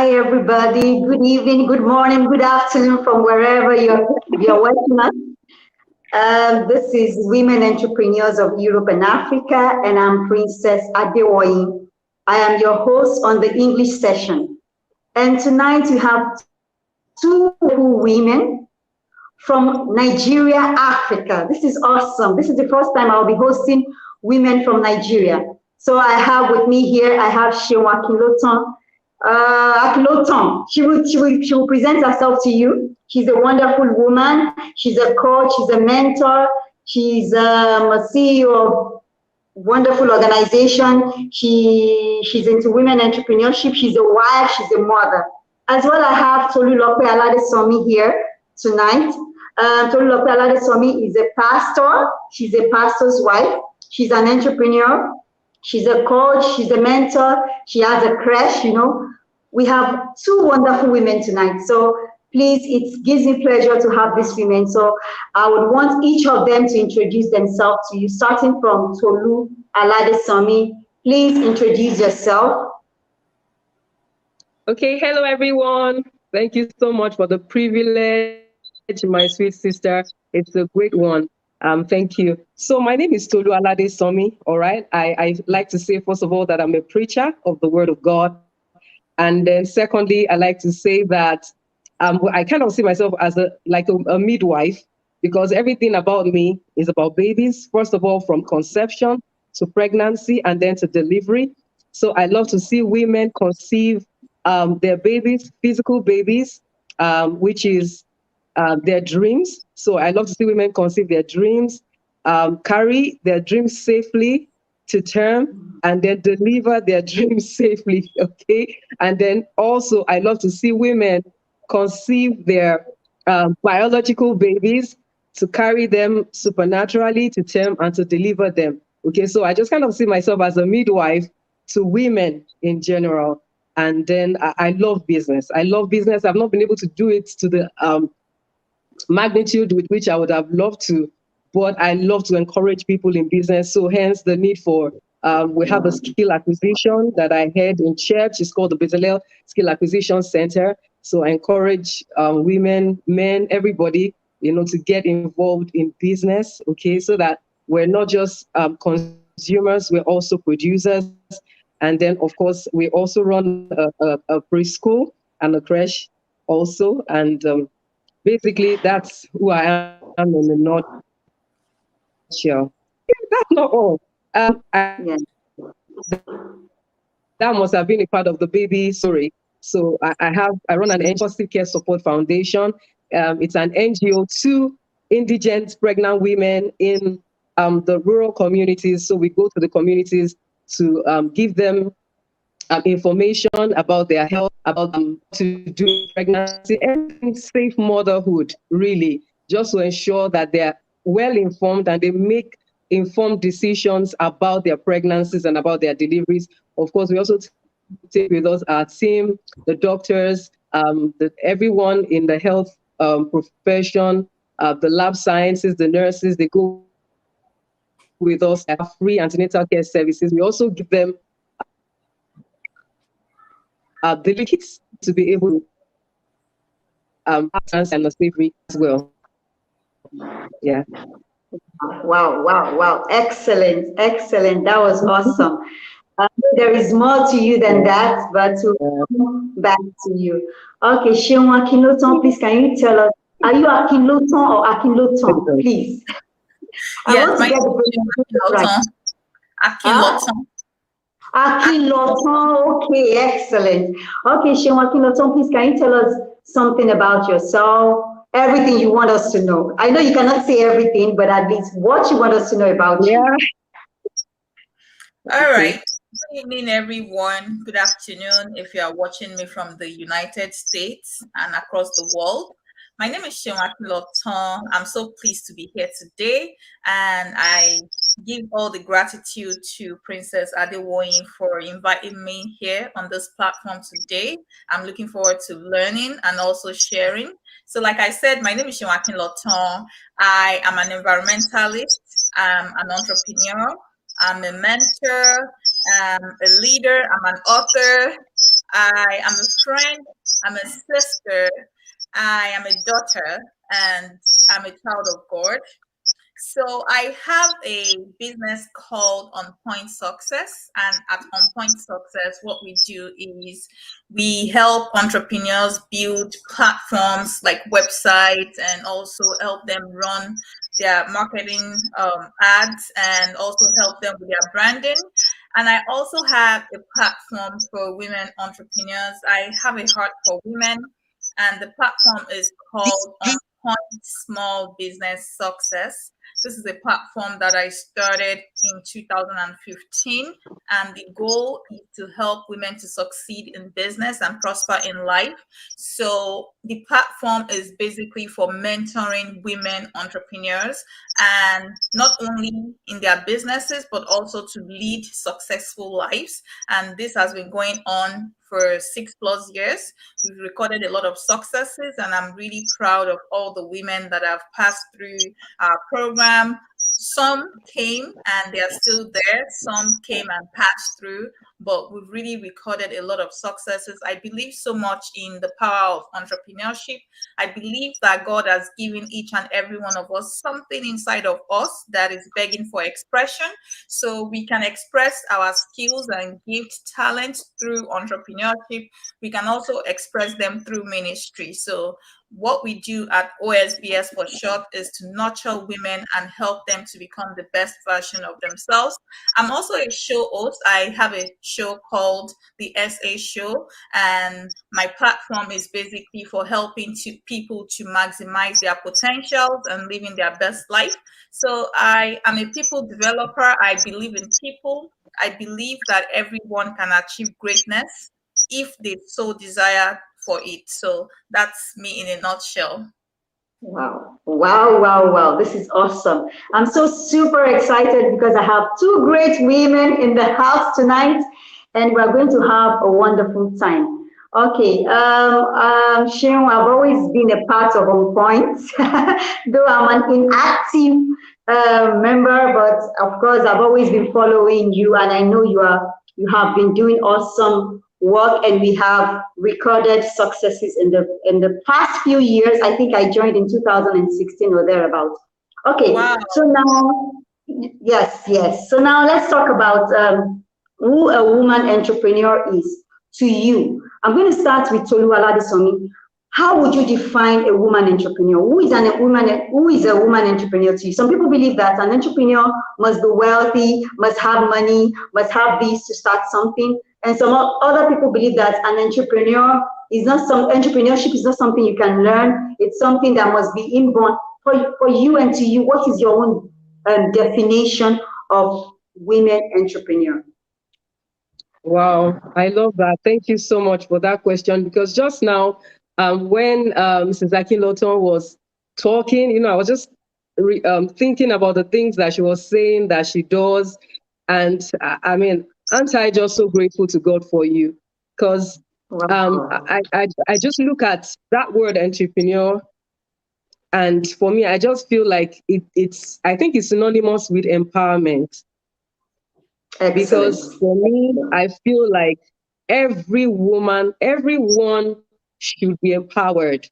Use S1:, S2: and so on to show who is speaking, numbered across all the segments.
S1: Hi, everybody. Good evening, good morning, good afternoon from wherever you're watching us. This is Women Entrepreneurs of Europe and Africa, and I'm Princess Adewoyi. I am your host on the English session. And tonight we have two women from Nigeria, Africa. This is awesome. This is the first time I'll be hosting women from Nigeria. So I have with me here, I have Seun Akinlotan. Akinlotan, she will present herself to you. She's a wonderful woman. She's a coach. She's a mentor. She's a CEO of wonderful organization. She's into women entrepreneurship. She's a wife. She's a mother. As well, I have Tolulope Aladesanmi here tonight. Tolulope Aladesanmi is a pastor. She's a pastor's wife. She's an entrepreneur. She's a coach. She's a mentor. She has a creche, We have two wonderful women tonight. So please, it gives me pleasure to have these women. So I would want each of them to introduce themselves to you, starting from Tolu Aladesanmi. Please introduce yourself.
S2: Okay, hello everyone. Thank you so much for the privilege, my sweet sister. It's a great one. Thank you. So my name is Tolu Aladesanmi, all right? I like to say, first of all, that I'm a preacher of the word of God. And then secondly, I like to say that I kind of see myself as a midwife, because everything about me is about babies, first of all, from conception to pregnancy and then to delivery. So I love to see women conceive their babies, physical babies, which is their dreams. So I love to see women conceive their dreams, carry their dreams safely to term, and then deliver their dreams safely, okay? And then also, I love to see women conceive their biological babies, to carry them supernaturally to term and to deliver them, okay? So I just kind of see myself as a midwife to women in general. And then I love business. I love business. I've not been able to do it to the magnitude with which I would have loved to, but I love to encourage people in business. So hence the need for, we have a skill acquisition that I had in church. It's called the Bezalel Skill Acquisition Center. So I encourage women, men, everybody, to get involved in business, okay? So that we're not just consumers, we're also producers. And then, of course, we also run a preschool and a creche also. And basically, that's who I am in a nutshell. Yeah, that's not all. That must have been a part of the baby story. So I run an Positive Care Support Foundation. It's an NGO to indigent pregnant women in the rural communities. So we go to the communities to give them information about their health, about to do pregnancy, and safe motherhood, really, just to ensure that they're well informed and they make informed decisions about their pregnancies and about their deliveries. Of course, we also take with us our team, the doctors, everyone in the health profession, the lab sciences, the nurses, they go with us at free antenatal care services. We also give them the kits to be able to and the slavery as well. Yeah.
S1: Wow. Excellent. That was awesome. There is more to you than that, but to come back to you. Okay, Seun Akinlotan, please, can you tell us, are you Akinlotan or Akinlotan, please?
S3: Yes, my name is right. Akinlotan.
S1: Akinlotan, okay, excellent. Okay, Seun Akinlotan, please, can you tell us something about yourself? Everything you want us to know. I know you cannot say everything, but at least what you want us to know about you.
S3: All right. Good evening, everyone. Good afternoon if you are watching me from the United States and across the world. My name is Seun Akinlotan. I'm so pleased to be here today, and I give all the gratitude to Princess Adewoyi for inviting me here on this platform today. I'm looking forward to learning and also sharing. So like I said, my name is Seun Akinlotan. I am an environmentalist, I'm an entrepreneur, I'm a mentor, I'm a leader, I'm an author, I am a friend, I'm a sister, I am a daughter, and I'm a child of God. So I have a business called On Point Success, and at On Point Success, what we do is we help entrepreneurs build platforms like websites, and also help them run their marketing ads, and also help them with their branding. And I also have a platform for women entrepreneurs. I have a heart for women, and the platform is called On Point Small Business Success. This is a platform that I started in 2015, and the goal is to help women to succeed in business and prosper in life. So the platform is basically for mentoring women entrepreneurs, and not only in their businesses, but also to lead successful lives. And this has been going on for 6+ years. We've recorded a lot of successes, and I'm really proud of all the women that have passed through our program. Some came and they are still there, some came and passed through, but we've really recorded a lot of successes. I believe so much in the power of entrepreneurship. I believe that God has given each and every one of us something inside of us that is begging for expression. So we can express our skills and gift talent through entrepreneurship. We can also express them through ministry. So what we do at OSBS for short is to nurture women and help them to become the best version of themselves. I'm also a show host. I have a show called the SA Show, and my platform is basically for helping people to maximize their potentials and living their best life. So I am a people developer. I believe in people. I believe that everyone can achieve greatness if they so desire for it. So that's me in a nutshell.
S1: Wow, wow, wow, wow. This is awesome. I'm so super excited because I have two great women in the house tonight, and we're going to have a wonderful time. Okay, Seun, I've always been a part of On Point, though I'm an inactive member, but of course I've always been following you, and I know you have been doing awesome work, and we have recorded successes in the past few years. I think I joined in 2016 or thereabouts. Okay,
S3: Wow.
S1: so now, yes, yes. So now let's talk about who a woman entrepreneur is to you. I'm going to start with Aladesanmi. How would you define a woman entrepreneur? Who is a woman entrepreneur to you? Some people believe that an entrepreneur must be wealthy, must have money, must have this to start something. And some other people believe that an entrepreneurship is not something you can learn. It's something that must be inborn. For you and to you, what is your own definition of women entrepreneur?
S2: Wow, I love that. Thank you so much for that question, because just now, when Mrs. Akinlotan was talking, I was just thinking about the things that she was saying that she does. And I mean, aren't I just so grateful to God for you? Because I just look at that word entrepreneur, and for me, I just feel like I think it's synonymous with empowerment.
S1: Excellent.
S2: Because for me, I feel like everyone should be empowered.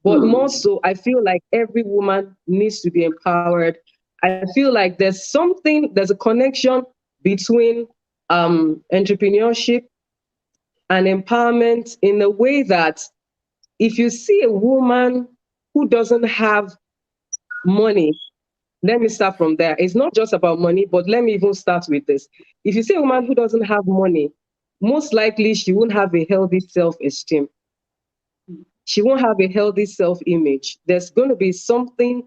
S2: But more so, I feel like every woman needs to be empowered. I feel like there's a connection between entrepreneurship and empowerment, in a way that if you see a woman who doesn't have money, let me start from there. It's not just about money, but let me even start with this. If you see a woman who doesn't have money, most likely she won't have a healthy self-esteem. She won't have a healthy self-image. There's going to be something's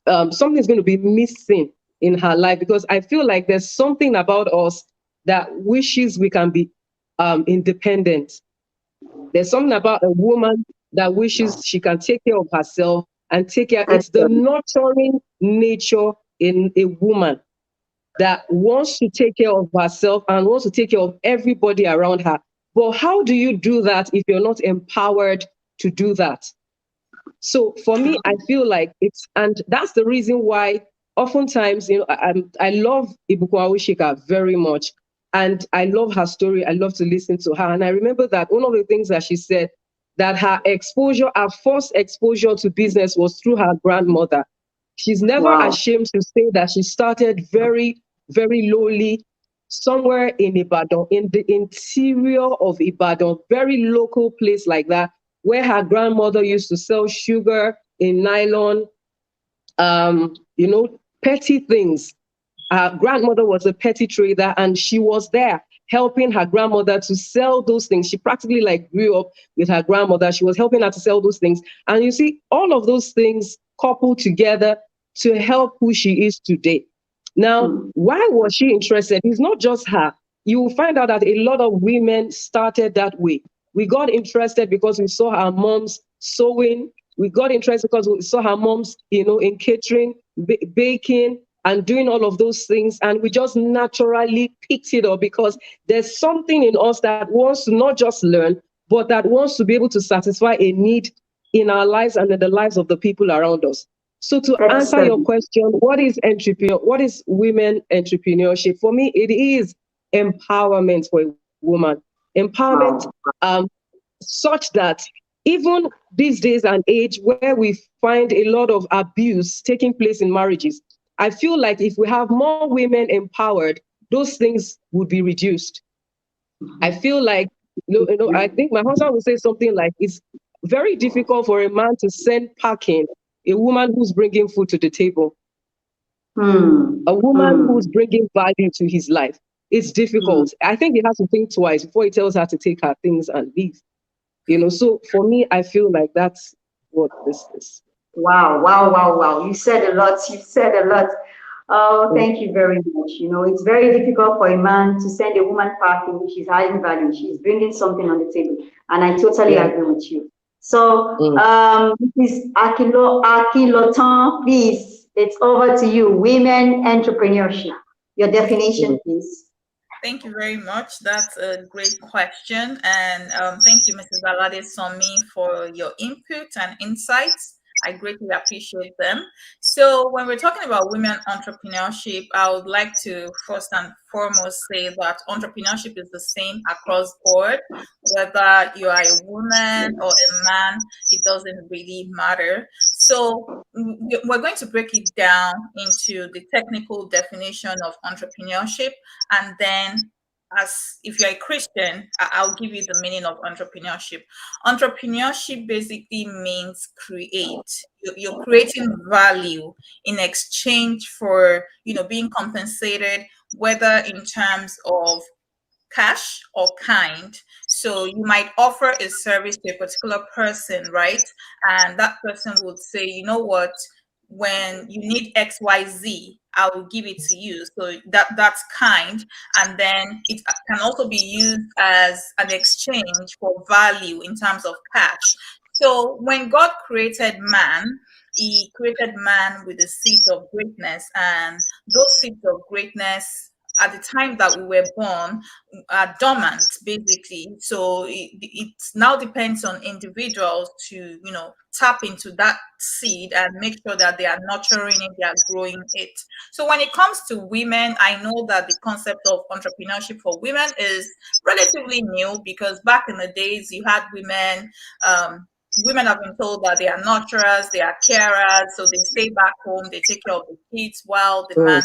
S2: going to be missing in her life, because I feel like there's something about us that wishes we can be independent. There's something about a woman that wishes she can take care of herself and take care. It's the nurturing nature in a woman that wants to take care of herself and wants to take care of everybody around her. But how do you do that if you're not empowered to do that? So for me, I feel like and that's the reason why oftentimes, I love Ibukun Awushika very much. And I love her story. I love to listen to her. And I remember that one of the things that she said, that her first exposure to business was through her grandmother. She's never
S1: Wow.
S2: ashamed to say that she started very, very lowly somewhere in Ibadan, in the interior of Ibadan, very local place like that, where her grandmother used to sell sugar in nylon, petty things. Her grandmother was a petty trader, and she was there helping her grandmother to sell those things. She practically like grew up with her grandmother. She was helping her to sell those things. And you see, all of those things coupled together to help who she is today. Now, why was she interested? It's not just her. You will find out that a lot of women started that way. We got interested because we saw our moms sewing. We got interested because we saw her moms, in catering, baking, and doing all of those things. And we just naturally picked it up because there's something in us that wants to not just learn, but that wants to be able to satisfy a need in our lives and in the lives of the people around us. So to answer your question, what is women entrepreneurship? For me, it is empowerment for a woman. Empowerment such that even these days and age where we find a lot of abuse taking place in marriages, I feel like if we have more women empowered, those things would be reduced. I feel like, I think my husband would say something like, it's very difficult for a man to send packing a woman who's bringing food to the table, a woman who's bringing value to his life. It's difficult. I think he has to think twice before he tells her to take her things and leave. So for me, I feel like that's what this is.
S1: Wow. You said a lot. Oh, thank you very much. It's very difficult for a man to send a woman packing. She's adding value. She's bringing something on the table. And I totally agree with you. So, Mrs. Akinlotan, please, it's over to you. Women entrepreneurship. Your definition, please.
S3: Thank you very much. That's a great question. And thank you, Mrs. Aladesanmi, for your input and insights. I greatly appreciate them. So when we're talking about women entrepreneurship, I would like to first and foremost say that entrepreneurship is the same across board. Whether you are a woman or a man, it doesn't really matter. So we're going to break it down into the technical definition of entrepreneurship, and then as if you're a Christian, I'll give you the meaning of entrepreneurship. Entrepreneurship basically means create. You're creating value in exchange for, being compensated, whether in terms of cash or kind. So you might offer a service to a particular person, right? And that person would say, you know what, when you need XYZ, I will give it to you. So that's kind. And then it can also be used as an exchange for value in terms of cash. So when God created man, he created man with the seeds of greatness, and those seeds of greatness at the time that we were born are dormant, basically. So it now depends on individuals to, tap into that seed and make sure that they are nurturing it, they are growing it. So when it comes to women, I know that the concept of entrepreneurship for women is relatively new, because back in the days you had women, women have been told that they are nurturers, they are carers, so they stay back home, they take care of the kids while the man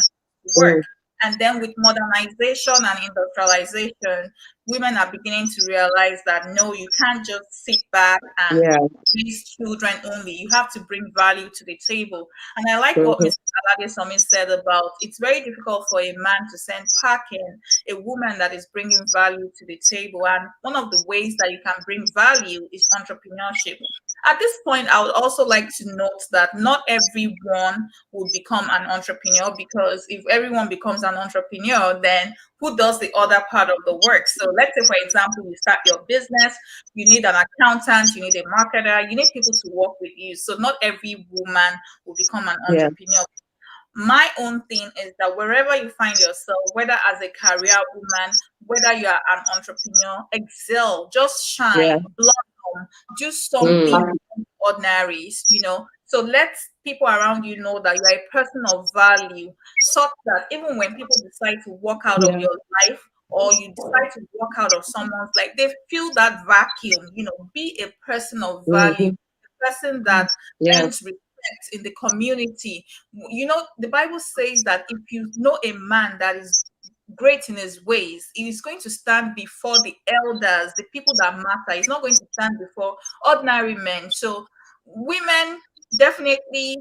S3: works. And then with modernization and industrialization, women are beginning to realize that no, you can't just sit back and raise children only. You have to bring value to the table. And I like what Mr. Aladesanmi said about it's very difficult for a man to send packing a woman that is bringing value to the table. And one of the ways that you can bring value is entrepreneurship. At this point, I would also like to note that not everyone will become an entrepreneur, because if everyone becomes an entrepreneur, then who does the other part of the work? So let's say, for example, you start your business, you need an accountant, you need a marketer, you need people to work with you. So not every woman will become an entrepreneur. My own thing is that wherever you find yourself, whether as a career woman, whether you are an entrepreneur, excel, just shine, blossom, do something ordinary, So let people around you know that you are a person of value, such that even when people decide to walk out of your life or you decide to walk out of someone's life, they feel that vacuum. Be a person of value, a person that earns respect in the community. The Bible says that if you know a man that is great in his ways, he is going to stand before the elders, the people that matter. He's not going to stand before ordinary men. So women, definitely,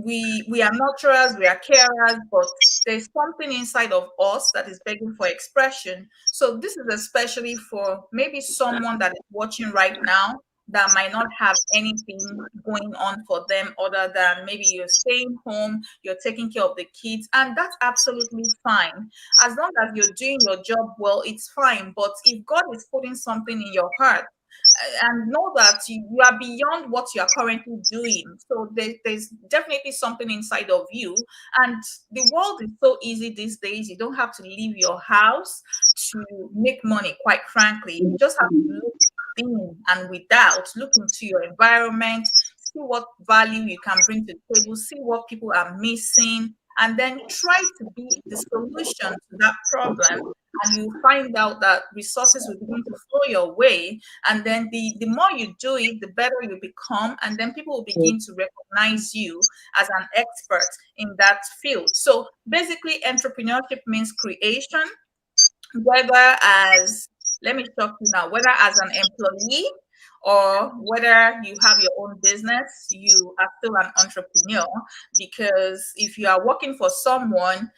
S3: we are nurturers, we are carers, but there's something inside of us that is begging for expression. So this is especially for maybe someone that is watching right now that might not have anything going on for them other than maybe you're staying home, you're taking care of the kids, and that's absolutely fine. As long as you're doing your job well, it's fine. But if God is putting something in your heart, and know that you are beyond what you are currently doing. So there's definitely something inside of you. And the world is so easy these days. You don't have to leave your house to make money, quite frankly. You just have to look within and without, look into your environment, see what value you can bring to the table, see what people are missing, and then try to be the solution to that problem. And you find out that resources will begin to flow your way. And then the more you do it, the better you become. And then people will begin to recognize you as an expert in that field. So basically, entrepreneurship means creation, whether as, let me talk to you now, whether as an employee or whether you have your own business, you are still an entrepreneur. Because if you are working for someone,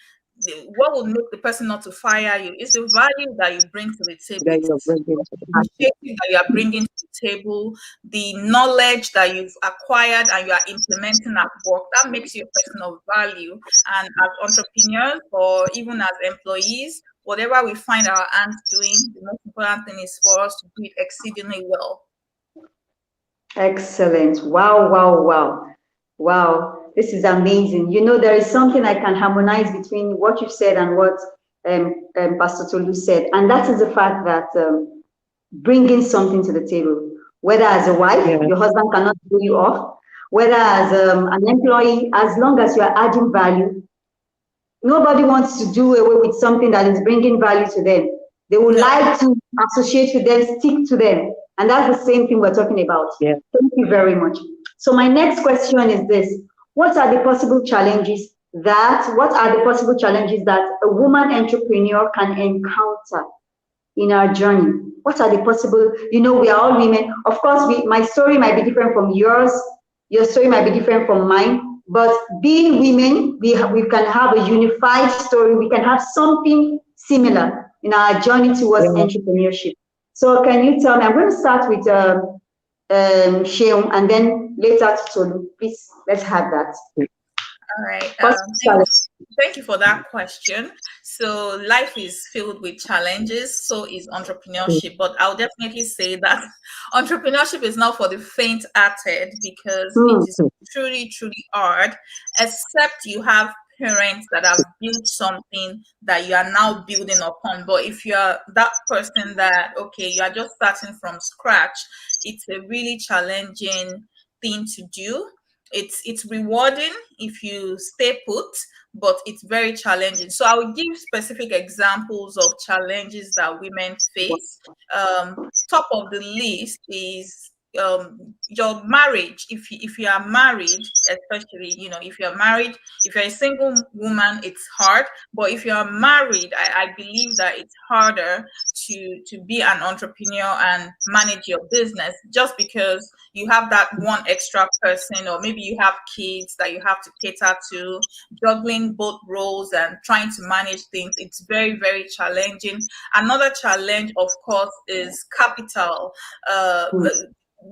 S3: what will make the person not to fire you is the value that you bring to the table, the initiative that you are bringing to the table, the knowledge that you've acquired and you are implementing at work. That makes you a person of value. And as entrepreneurs or even as employees, whatever we find our hands doing, the most important thing is for us to do it exceedingly well.
S1: Excellent. Wow, wow, wow. Wow. This is amazing. There is something I can harmonize between what you've said and what Pastor Tolu said. And that is the fact that bringing something to the table, whether as a wife, your husband cannot pull you off, whether as an employee, as long as you are adding value, nobody wants to do away with something that is bringing value to them. They would like to associate with them, stick to them. And that's the same thing we're talking about.
S2: Yeah.
S1: Thank you very much. So my next question is this. What are the possible challenges that a woman entrepreneur can encounter in our journey? What are the possible, we are all women. Of course, my story might be different from yours. Your story might be different from mine. But being women, we can have a unified story. We can have something similar in our journey towards entrepreneurship. So can you tell me, I'm going to start with Seun and then later to Tolu. Please, let's have that.
S3: All right. Thank you for that question. So life is filled with challenges, so is entrepreneurship. But I'll definitely say that entrepreneurship is not for the faint-hearted, because it is truly, truly hard, except you have parents that have built something that you are now building upon. But if you are that person that, okay, you are just starting from scratch, it's a really challenging thing to do. It's rewarding if you stay put, but it's very challenging. So I will give specific examples of challenges that women face. Top of the list is your marriage. If you are married, especially, if you're married, if you're a single woman, it's hard. But if you're married, I believe that it's harder to be an entrepreneur and manage your business, just because you have that one extra person, or maybe you have kids that you have to cater to, juggling both roles and trying to manage things. It's very, very challenging. Another challenge, of course, is capital.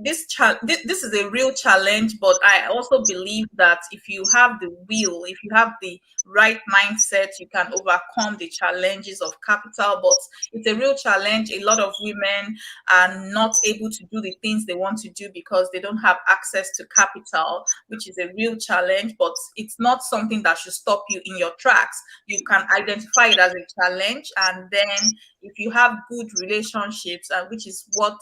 S3: This is a real challenge, but I also believe that if you have the will, if you have the right mindset, you can overcome the challenges of capital. But it's a real challenge. A lot of women are not able to do the things they want to do because they don't have access to capital, which is a real challenge. But it's not something that should stop you in your tracks. You can identify it as a challenge, and then if you have good relationships, which is what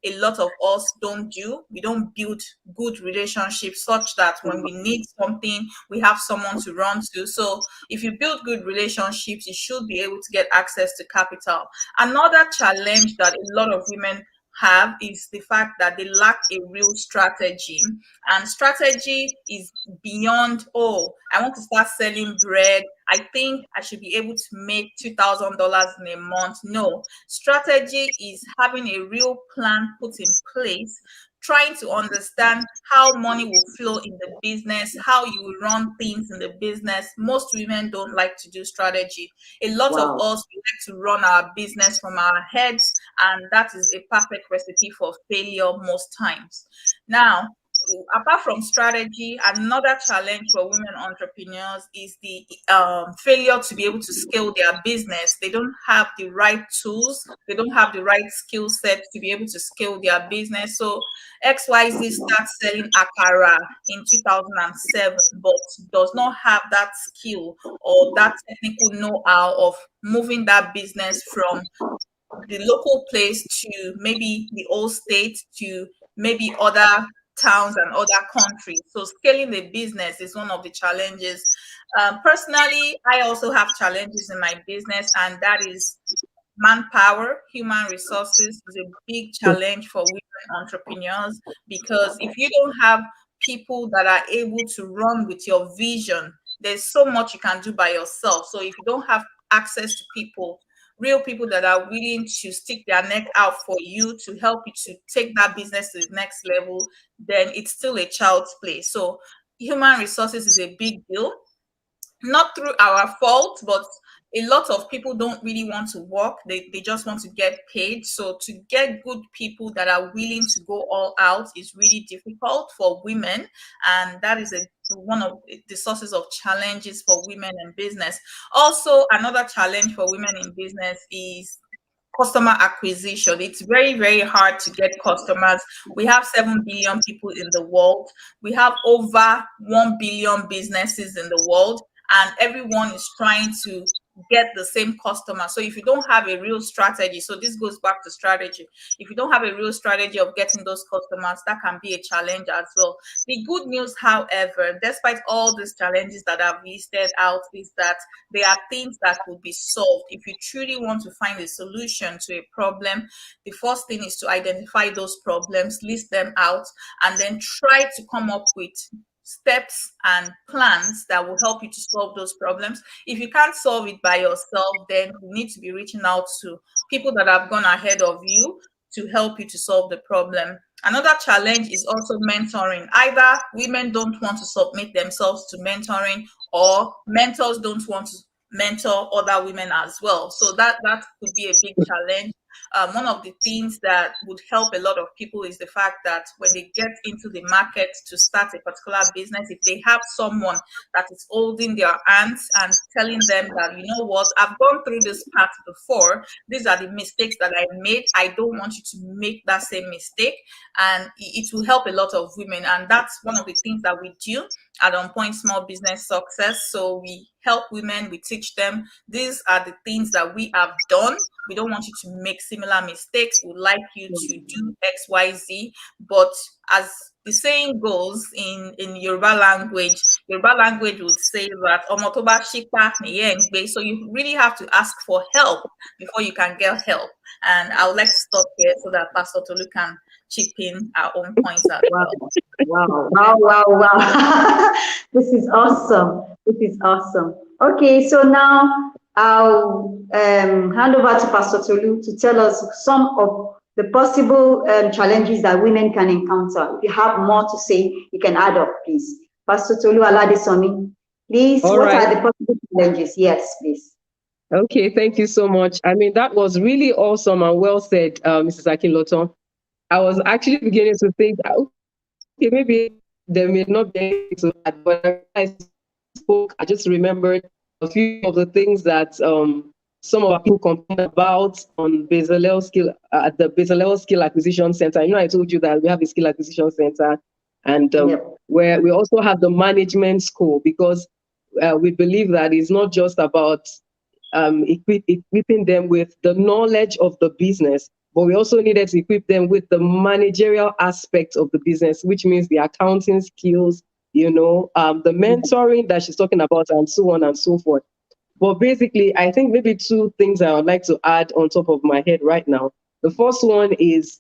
S3: a lot of us don't do. We don't build good relationships such that when we need something, we have someone to run to. So if you build good relationships, you should be able to get access to capital. Another challenge that a lot of women have is the fact that they lack a real strategy. And strategy is beyond, oh, I want to start selling bread. I think I should be able to make $2,000 in a month. No, strategy is having a real plan put in place, trying to understand how money will flow in the business, how you will run things in the business. Most women don't like to do strategy. A lot of us like to run our business from our heads, and that is a perfect recipe for failure most times. Now, apart from strategy, another challenge for women entrepreneurs is the failure to be able to scale their business. They don't have the right tools, they don't have the right skill set to be able to scale their business. So XYZ starts selling akara in 2007, but does not have that skill or that technical know-how of moving that business from the local place to maybe the old state to maybe other towns and other countries. So scaling the business is one of the challenges. Personally, I also have challenges in my business, and that is manpower. Human resources is a big challenge for women entrepreneurs, because if you don't have people that are able to run with your vision, there's so much you can do by yourself. So if you don't have access to people, real people that are willing to stick their neck out for you to help you to take that business to the next level, then it's still a child's play. So human resources is a big deal, not through our fault, but a lot of people don't really want to work. They just want to get paid. So to get good people that are willing to go all out is really difficult for women. And that is one of the sources of challenges for women in business. Also, another challenge for women in business is customer acquisition. It's very, very hard to get customers. We have 7 billion people in the world. We have over 1 billion businesses in the world, and everyone is trying to get the same customer. So if you don't have a real strategy, so this goes back to strategy. If you don't have a real strategy of getting those customers, that can be a challenge as well. The good news, however, despite all these challenges that I've listed out, is that there are things that could be solved. If you truly want to find a solution to a problem, the first thing is to identify those problems, list them out, and then try to come up with steps and plans that will help you to solve those problems. If you can't solve it by yourself, then you need to be reaching out to people that have gone ahead of you to help you to solve the problem. Another challenge is also mentoring. Either women don't want to submit themselves to mentoring, or mentors don't want to mentor other women as well. So that could be a big challenge. One of the things that would help a lot of people is the fact that when they get into the market to start a particular business, if they have someone that is holding their hands and telling them that, you know what, I've gone through this path before, these are the mistakes that I made, I don't want you to make that same mistake, and it will help a lot of women. And that's one of the things that we do at On Point Small Business Success. So we help women, we teach them, these are the things that we have done. We don't want you to make similar mistakes. We'd like you to do X, Y, Z. But as the saying goes in Yoruba language would say that "Omo to ba shipa niye ngbe." So you really have to ask for help before you can get help. And I would like to stop here so that Pastor Tolu can chip in our own points as well.
S1: Wow. This is awesome. This is awesome. Okay, so now I'll hand over to Pastor Tolu to tell us some of the possible challenges that women can encounter. If you have more to say, you can add up, please. Pastor Tolu Aladesanmi, please,
S2: All
S1: what
S2: right.
S1: are the possible challenges? Yes, please.
S2: Okay, thank you so much. I mean, that was really awesome and well said, Mrs. Akinlotan. I was actually beginning to think, okay, maybe there may not be anything to add, but I spoke, I just remembered a few of the things that some of our people complain about on Bezalel Skill at the Bezalel Skill Acquisition Center. You know, I told you that we have a skill acquisition center, and where we also have the management school, because we believe that it's not just about equipping them with the knowledge of the business, but we also needed to equip them with the managerial aspect of the business, which means the accounting skills, the mentoring that she's talking about, and so on and so forth. But basically, I think maybe two things I would like to add on top of my head right now. The first one is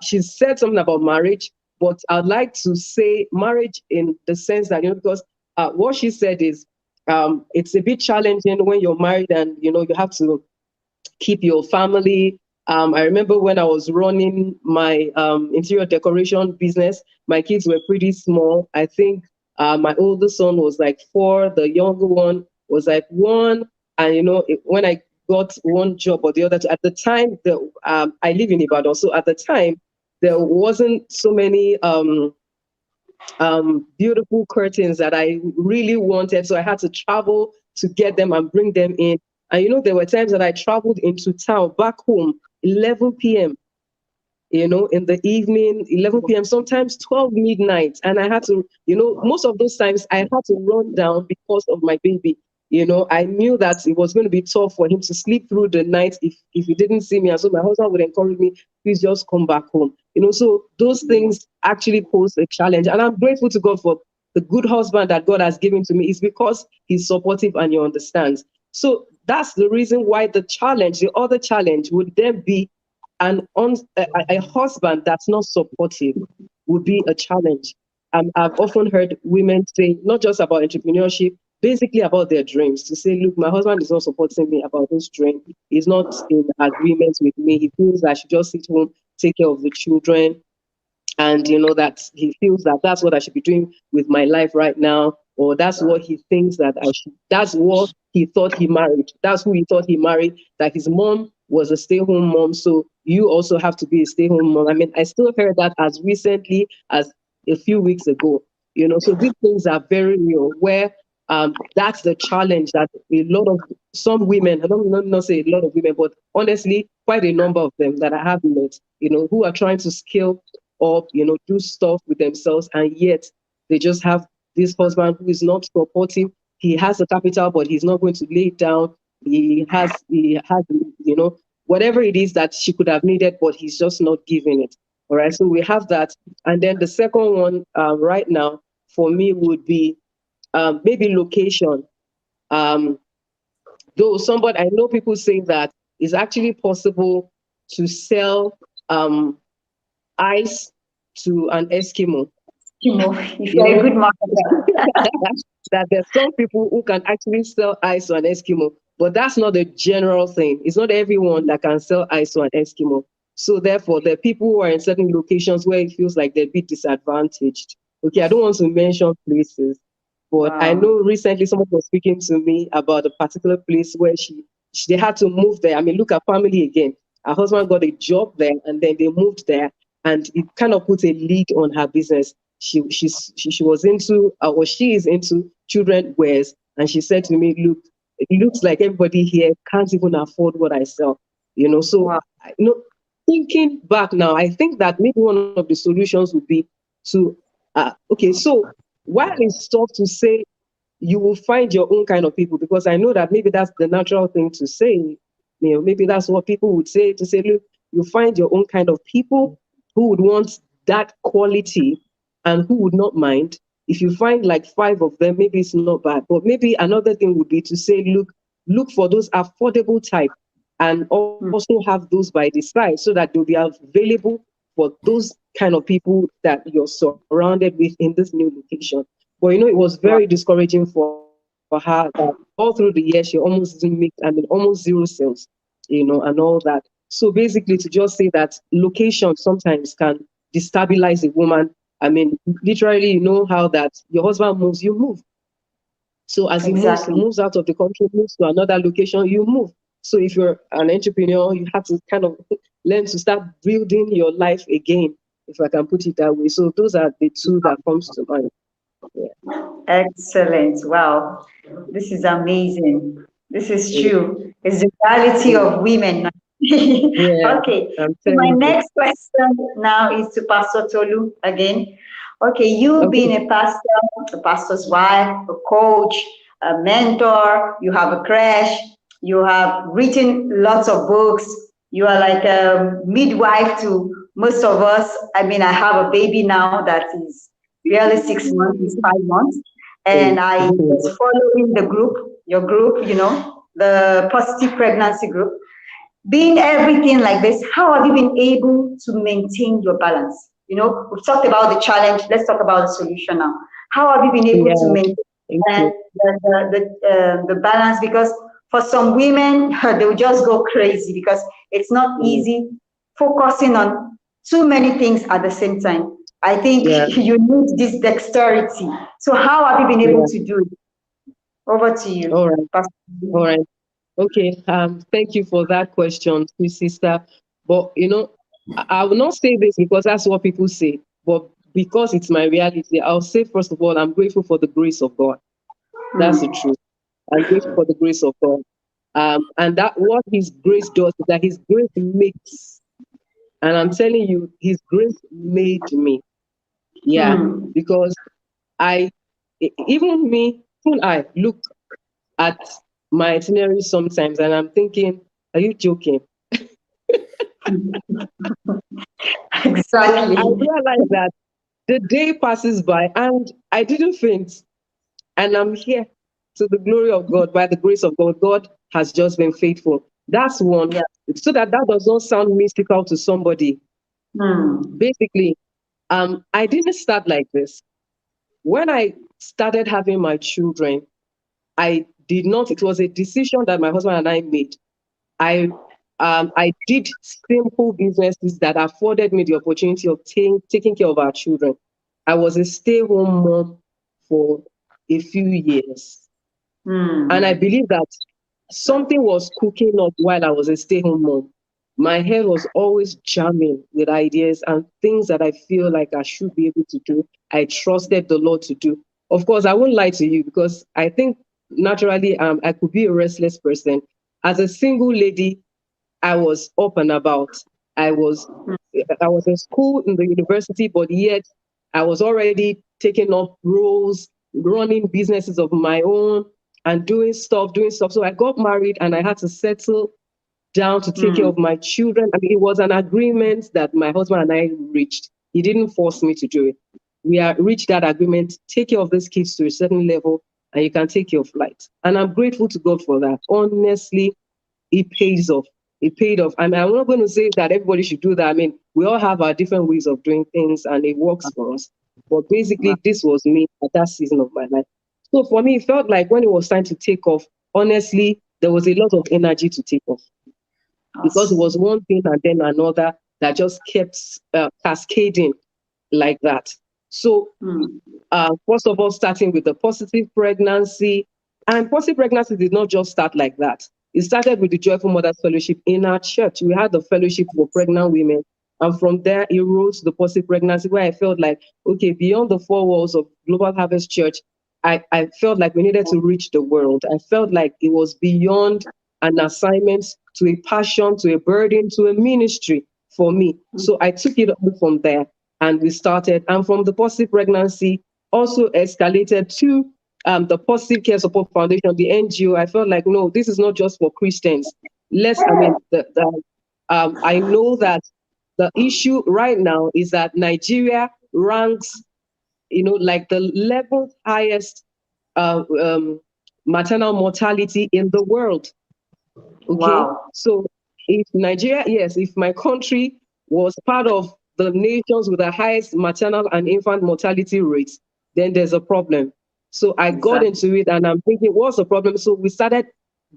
S2: she said something about marriage, but I'd like to say marriage in the sense that, because what she said is it's a bit challenging when you're married and, you have to keep your family. I remember when I was running my interior decoration business, my kids were pretty small. I think my older son was like 4, the younger one was like 1. And, when I got one job or the other, at the time, I live in Ibadan. So at the time, there wasn't so many beautiful curtains that I really wanted. So I had to travel to get them and bring them in. And, there were times that I traveled into town back home, 11 p.m., in the evening, 11 p.m., sometimes 12 midnight. And I had to, most of those times I had to run down because of my baby. I knew that it was going to be tough for him to sleep through the night if he didn't see me. And so my husband would encourage me, please just come back home. So those things actually pose a challenge. And I'm grateful to God for the good husband that God has given to me. It's because he's supportive and he understands. So that's the reason why the other challenge would then be a husband that's not supportive would be a challenge. I've often heard women say, not just about entrepreneurship, basically about their dreams, to say, look, my husband is not supporting me about this dream. He's not in agreement with me. He feels I should just sit home, take care of the children. And, that he feels that that's what I should be doing with my life right now. Or that's what he thinks that I should. That's what he thought he married. That's who he thought he married, that his mom was a stay-home mom. So you also have to be a stay-home mom. I mean, I still heard that as recently as a few weeks ago. So these things are very real, where that's the challenge that some women, I don't not say a lot of women, but honestly, quite a number of them that I have met, who are trying to scale up, do stuff with themselves, and yet they just have this husband who is not supportive. He has the capital, but he's not going to lay it down. He has, whatever it is that she could have needed, but he's just not giving it. All right. So we have that. And then the second one right now for me would be maybe location. Though I know people say that it's actually possible to sell ice to an Eskimo.
S1: If you're a good marketer.
S2: That there's some people who can actually sell ice to an Eskimo, but that's not a general thing. It's not everyone that can sell ice to an Eskimo. So therefore, there are people who are in certain locations where it feels like they're a bit disadvantaged. Okay, I don't want to mention places, but I know recently someone was speaking to me about a particular place where they had to move there. I mean, look at family again. Her husband got a job there, and then they moved there, and it kind of put a lead on her business. She was into, or she is into children wears, and she said to me, look, it looks like everybody here can't even afford what I sell. So thinking back now, I think that maybe one of the solutions would be to so while it's tough to say you will find your own kind of people, because I know that maybe that's the natural thing to say, maybe that's what people would say, to say, look, you find your own kind of people who would want that quality and who would not mind. If you find like 5 of them, maybe it's not bad. But maybe another thing would be to say, look for those affordable type, and also have those by the side, so that they'll be available for those kind of people that you're surrounded with in this new location. But it was very discouraging for her that all through the year she almost didn't make, almost 0 sales, and all that. So basically, to just say that location sometimes can destabilize a woman. I mean, literally, how that your husband moves, you move. So as he moves out of the country, moves to another location, you move. So if you're an entrepreneur, you have to kind of learn to start building your life again, if I can put it that way. So those are the 2 that comes to mind.
S1: Yeah. Excellent. Wow. This is amazing. This is true. It's the reality of women. Okay. So my next question now is to Pastor Tolu again. Okay, you being a pastor, a pastor's wife, a coach, a mentor, you have a crash, you have written lots of books, You are like a midwife to most of us. I mean, I have a baby now that is barely 6 months, is 5 months. And I was following the group, your group, the positive pregnancy group. Being everything like this, how have you been able to maintain your balance? We've talked about the challenge. Let's talk about the solution now. How have you been able to maintain the balance? Because for some women, they will just go crazy because it's not easy focusing on too many things at the same time. I think you need this dexterity. So how have you been able to do it? Over to you.
S2: All right. Okay. Thank you for that question, sweet sister. But I will not say this because that's what people say, but because it's my reality, I'll say first of all, I'm grateful for the grace of God. That's the truth. I'm grateful for the grace of God. And that what His grace does is that His grace makes, and I'm telling you, His grace made me. Yeah, because even I look at my itinerary sometimes and I'm thinking, are you joking?
S1: Exactly.
S2: I realize that the day passes by and I didn't faint. And I'm here to the glory of God, by the grace of God. God has just been faithful. That's one. Yeah. So that does not sound mystical to somebody. Basically, I didn't start like this. When I started having my children, I did not, it was a decision that my husband and I made. I did simple businesses that afforded me the opportunity of taking care of our children. I was a stay-home mom for a few years. And I believe that something was cooking up while I was a stay-home mom. My head was always jamming with ideas and things that I feel like I should be able to do. I trusted the Lord to do. Of course, I won't lie to you because I think naturally I could be a restless person. As a single lady, I was up and about. I was in school, in the university, but yet I was already taking up roles, running businesses of my own and doing stuff. So I got married and I had to settle down to take care of my children. I mean, it was an agreement that my husband and I reached. He didn't force me to do it. We reached that agreement, take care of these kids to a certain level, and you can take your flight. And I'm grateful to God for that. Honestly, it pays off. It paid off. I mean, I'm not going to say that everybody should do that. I mean, we all have our different ways of doing things and it works for us. But basically, this was me at that season of my life. So for me, it felt like when it was time to take off, honestly, there was a lot of energy to take off. Because it was one thing and then another that just kept cascading like that. So first of all, starting with the positive pregnancy. And positive pregnancy did not just start like that. It started with the Joyful Mothers Fellowship in our church. We had the fellowship for pregnant women. And from there, it rose to the positive pregnancy where I felt like, okay, beyond the four walls of Global Harvest Church, I felt like we needed to reach the world. I felt like it was beyond an assignment to a passion, to a burden, to a ministry for me. So I took it on from there and we started. And from the positive pregnancy, also escalated to the Positive Care Support Foundation, the NGO. I felt like, no, this is not just for Christians. I know that the issue right now is that Nigeria ranks, like the 11th highest maternal mortality in the world. Okay, wow. So if Nigeria, if my country was part of the nations with the highest maternal and infant mortality rates, then there's a problem. So I got into it and I'm thinking, what's the problem? So we started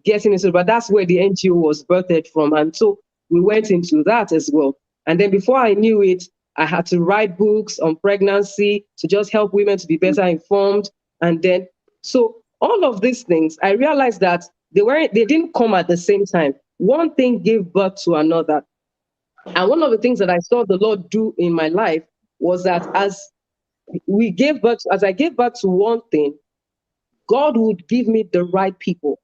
S2: getting into it, but that's where the NGO was birthed from. And so we went into that as well. And then before I knew it, I had to write books on pregnancy to just help women to be better informed. And then, so all of these things, I realized that they didn't come at the same time. One thing gave birth to another. And one of the things that I saw the Lord do in my life was that as I gave birth to one thing, God would give me the right people,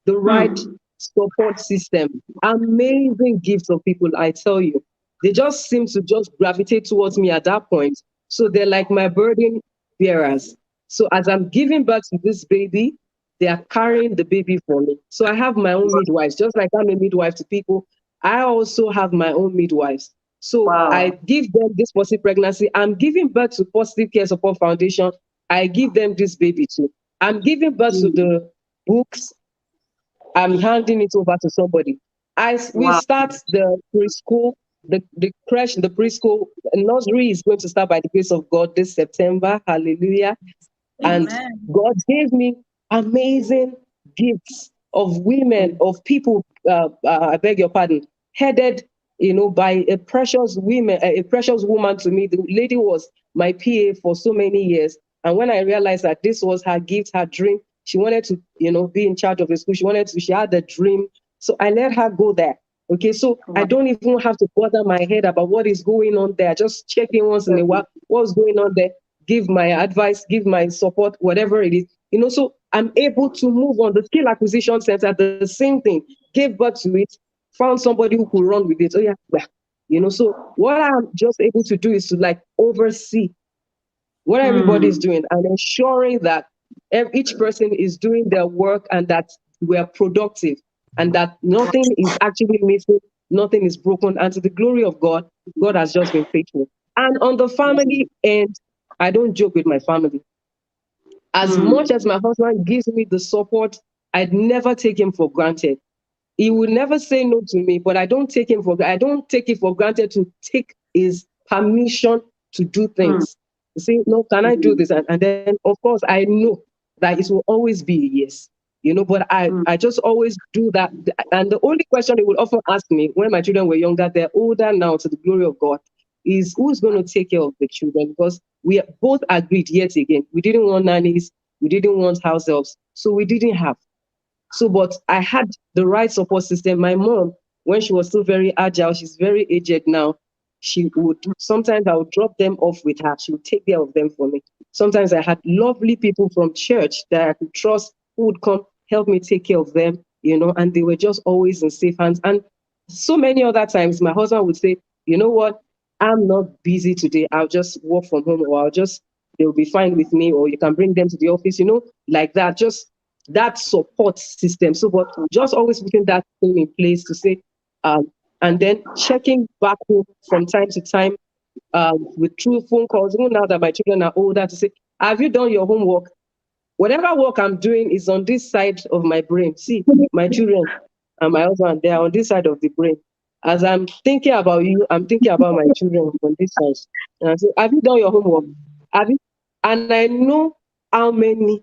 S2: the right support system, amazing gifts of people, I tell you. They just seem to just gravitate towards me at that point. So they're like my burden bearers. So as I'm giving birth to this baby, they are carrying the baby for me. So I have my own midwives, just like I'm a midwife to people. I also have my own midwives. So
S1: Wow.
S2: I give them this positive pregnancy. I'm giving birth to Positive Care Support Foundation. I give them this baby too. I'm giving birth to the books. I'm handing it over to somebody. We
S1: Wow.
S2: start the preschool, the creche, the preschool. Nursery is going to start by the grace of God this September. Hallelujah. And
S3: Amen.
S2: God gave me amazing gifts of women, of people, I beg your pardon, headed, by a precious woman to me. The lady was my PA for so many years. And when I realized that this was her gift, her dream, she wanted to, be in charge of the school. She had a dream. So I let her go there. Okay, so I don't even have to bother my head about what is going on there. Just check in once in a while, what's going on there, give my advice, give my support, whatever it is. So I'm able to move on. The skill acquisition center, the same thing, gave birth to it, found somebody who could run with it. Oh yeah, so what I'm just able to do is to like oversee what everybody is doing and ensuring that each person is doing their work and that we're productive and that nothing is actually missing, nothing is broken. And to the glory of God, God has just been faithful. And on the family end, I don't joke with my family. As much as my husband gives me the support, I'd never take him for granted. He would never say no to me, but I don't take it for granted to take his permission to do things. You see, no, can I do this? And then, of course, I know that it will always be a yes. But I just always do that. And the only question they would often ask me when my children were younger, they're older now, to the glory of God, is who's going to take care of the children? Because we both agreed yet again, we didn't want nannies, we didn't want house helps, so we didn't have. So, but I had the right support system. My mom, when she was still very agile, she's very aged now. Sometimes I would drop them off with her. She would take care of them for me. Sometimes I had lovely people from church that I could trust who would come help me take care of them, and they were just always in safe hands. And so many other times, my husband would say, you know what, I'm not busy today. I'll just work from home, or they'll be fine with me, or you can bring them to the office, like that. Just that support system. So, but just always putting that thing in place to say, and then checking back home from time to time with true phone calls, even now that my children are older, to say, have you done your homework? Whatever work I'm doing is on this side of my brain. See, my children and my husband, they are on this side of the brain. As I'm thinking about you, I'm thinking about my children on this side. And I say, have you done your homework? Have you? And I know how many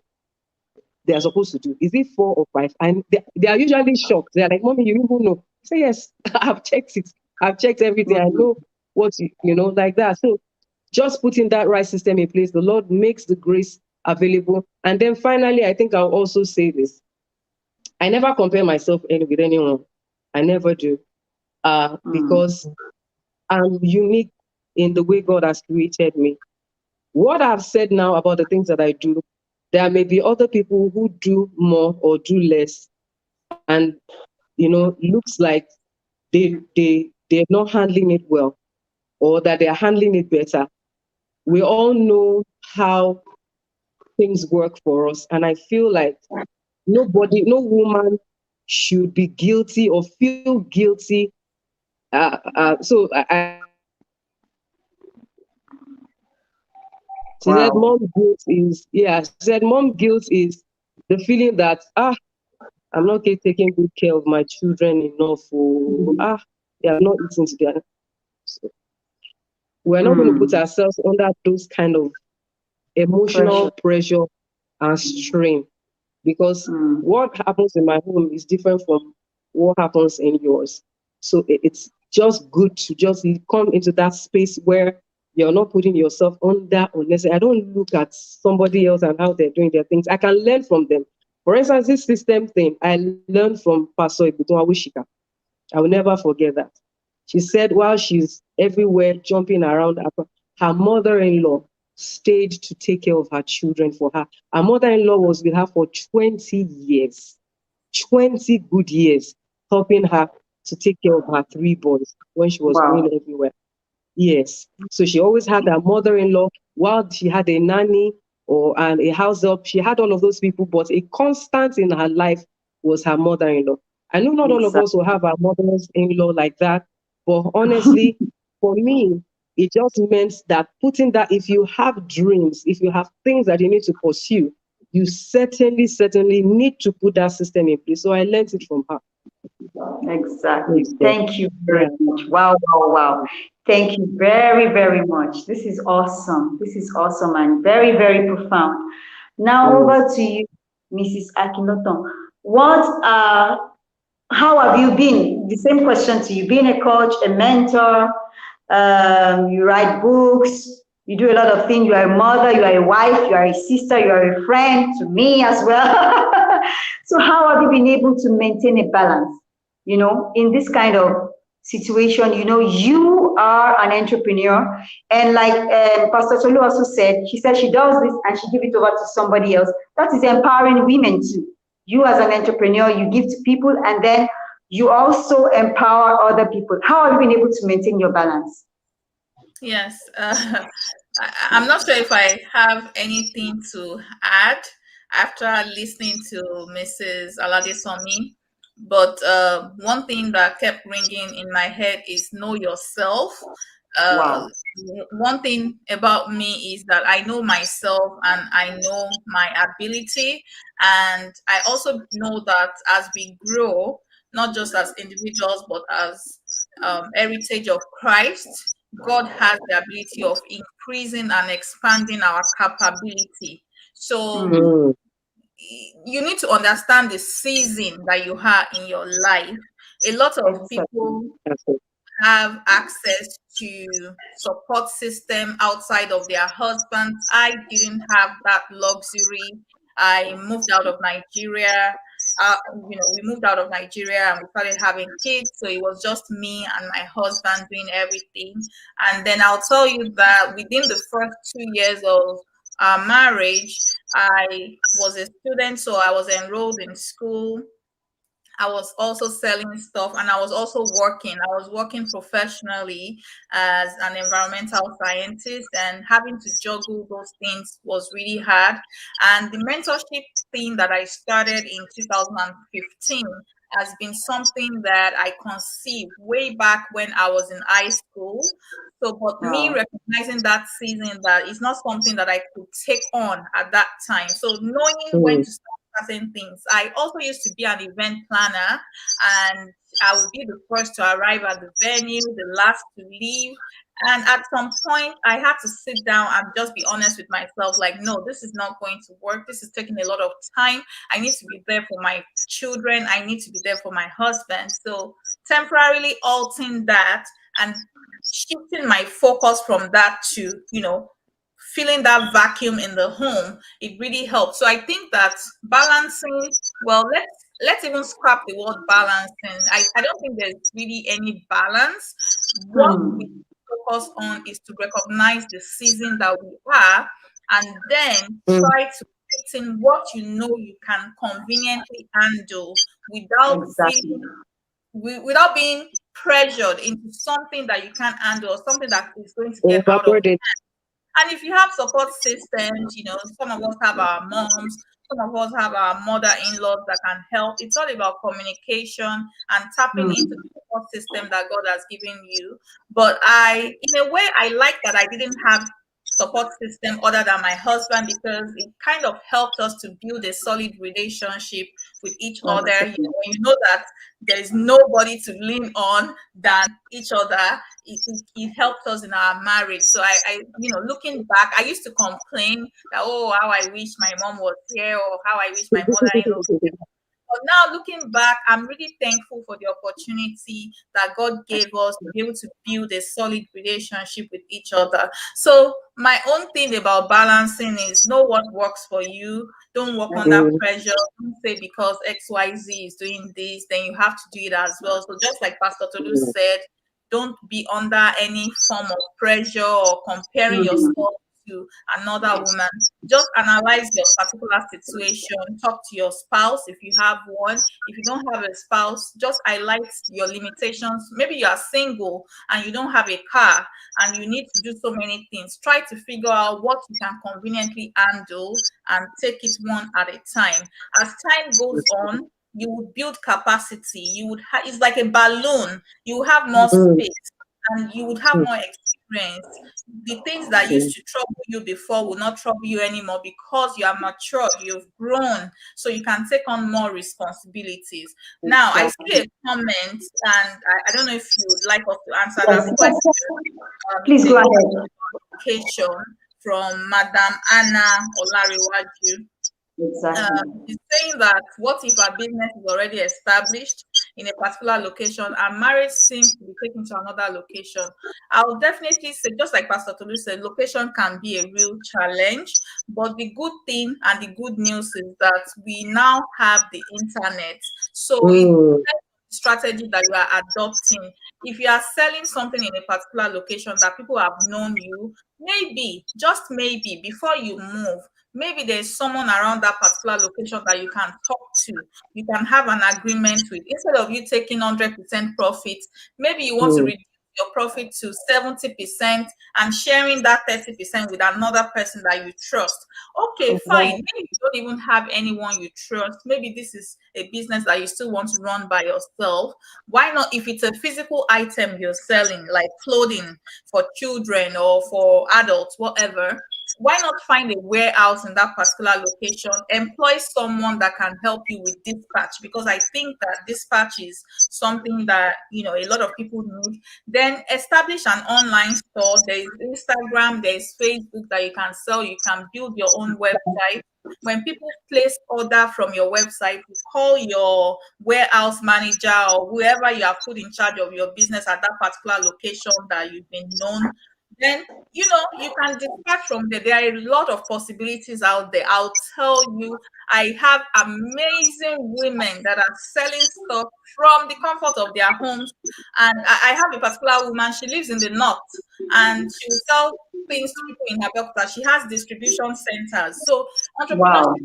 S2: they are supposed to do. Is it 4 or 5? And they are usually shocked. They're like, Mommy, you even know. I say, yes, I've checked it. I've checked everything. I know what, like that. So just putting that right system in place, the Lord makes the grace available. And then finally, I think I'll also say this. I never compare myself with anyone. I never do. Because I'm unique in the way God has created me. What I've said now about the things that I do, there may be other people who do more or do less, and looks like they're not handling it well, or that they're handling it better. We all know how things work for us, and I feel like no woman should be guilty or feel guilty. So she said mom guilt is the feeling that I'm not taking good care of my children enough. They are not eating together. So we're not going to put ourselves under those kind of emotional pressure and strain, because what happens in my home is different from what happens in yours. So it's just good to just come into that space where you're not putting yourself under unnecessary. I don't look at somebody else and how they're doing their things. I can learn from them. For instance, this system thing, I learned from Pastor Ibutunwa Wishika. I will never forget that. She said while she's everywhere jumping around, her mother-in-law stayed to take care of her children for her. Her mother-in-law was with her for 20 years, 20 good years, helping her to take care of her 3 boys when she was going everywhere. Yes. So she always had her mother-in-law while she had a nanny and a house help. She had all of those people, but a constant in her life was her mother-in-law. I know not all of us will have our mothers-in-law like that, but honestly, for me, it just meant that putting that, if you have dreams, if you have things that you need to pursue, you certainly need to put that system in place. So I learned it from her.
S1: Exactly. Thank you very much. Wow, wow, wow. Thank you very, very much. This is awesome. This is awesome and very, very profound. Now over to you, Mrs. Akinlotan. How have you been? The same question to you. Being a coach, a mentor, you write books, you do a lot of things. You are a mother, you are a wife, you are a sister, you are a friend to me as well. So how have you been able to maintain a balance, in this kind of situation? You are an entrepreneur, and like Pastor Tolu also said, she said she does this and she give it over to somebody else. That is empowering women too. You as an entrepreneur, you give to people, and then you also empower other people. How have you been able to maintain your balance?
S3: Yes, I'm not sure if I have anything to add after listening to Mrs. Aladesanmi, but one thing that kept ringing in my head is know yourself.
S1: Wow.
S3: One thing about me is that I know myself and I know my ability, and I also know that as we grow, not just as individuals, but as heritage of Christ, God has the ability of increasing and expanding our capability. So you need to understand the season that you have in your life. A lot of people have access to support system outside of their husbands. I didn't have that luxury. I moved out of Nigeria. We moved out of Nigeria and we started having kids. So it was just me and my husband doing everything. And then I'll tell you that within the first 2 years of our marriage, I was a student, so I was enrolled in school. I was also selling stuff and I was also working. I was working professionally as an environmental scientist, and having to juggle those things was really hard. And the mentorship thing that I started in 2015 has been something that I conceived way back when I was in high school. So, but me recognizing that season that it's not something that I could take on at that time. So knowing when to start certain things. I also used to be an event planner, and I would be the first to arrive at the venue, the last to leave. And at some point, I had to sit down and just be honest with myself, like, no, this is not going to work. This is taking a lot of time. I need to be there for my children. I need to be there for my husband. So temporarily altering that and shifting my focus from that to, filling that vacuum in the home, it really helps. So I think that balancing, well, let's even scrap the word balancing. I don't think there's really any balance. What we focus on is to recognize the season that we are, and then try to fit in what you can conveniently handle without feeling, without being pressured into something that you can't handle or something that is going to get out of hand. And if you have support systems, some of us have our moms, some of us have our mother-in-laws that can help. It's all about communication and tapping into the support system that God has given you. But in a way, I like that I didn't have support system other than my husband, because it kind of helped us to build a solid relationship with each other. When you know that there is nobody to lean on than each other, it helped us in our marriage. So I looking back, I used to complain that, oh, how I wish my mom was here, or how I wish my mother-in-law was here. But now looking back, I'm really thankful for the opportunity that God gave us to be able to build a solid relationship with each other. So my own thing about balancing is know what works for you. Don't work under pressure. Don't say because XYZ is doing this, then you have to do it as well. So just like Pastor Tolu said, don't be under any form of pressure or comparing yourself to another woman. Just analyze your particular situation. Talk to your spouse if you have one. If you don't have a spouse, just highlight your limitations. Maybe you are single and you don't have a car and you need to do so many things. Try to figure out what you can conveniently handle and take it one at a time. As time goes on, you would build capacity. You would it's like a balloon. You will have more space and you would have more experience. The things that used to trouble you before will not trouble you anymore because you are matured, you've grown, so you can take on more responsibilities. Now, I see a comment, and I don't know if you would like us to answer that question.
S1: Please go ahead.
S3: From Madam Anna Olariwaju.
S1: Exactly.
S3: She's saying that what if our business is already established in a particular location and marriage seems to be taken to another location? I would definitely say, just like Pastor Tolu said, location can be a real challenge, but the good thing and the good news is that we now have the internet. So it's strategy that you are adopting. If you are selling something in a particular location that people have known you, maybe, just maybe, before you move, maybe there's someone around that particular location that you can talk to, you can have an agreement with. Instead of you taking 100% profit, maybe you want to reduce your profit to 70% and sharing that 30% with another person that you trust. Okay, fine. Maybe you don't even have anyone you trust. Maybe this is a business that you still want to run by yourself. Why not, if it's a physical item you're selling, like clothing for children or for adults, whatever, why not find a warehouse in that particular location, employ someone that can help you with dispatch? Because I think that dispatch is something that, you know, a lot of people need. Then establish an online store. There is Instagram, there is Facebook that you can sell. You can build your own website. When people place order from your website, you call your warehouse manager or whoever you have put in charge of your business at that particular location that you've been known. Then, you know, you can dispatch from there. There are a lot of possibilities out there. I'll tell you, I have amazing women that are selling stuff from the comfort of their homes. And I have a particular woman, she lives in the north, and she will sell things to people in her Abeokuta. She has distribution centers. So entrepreneurship,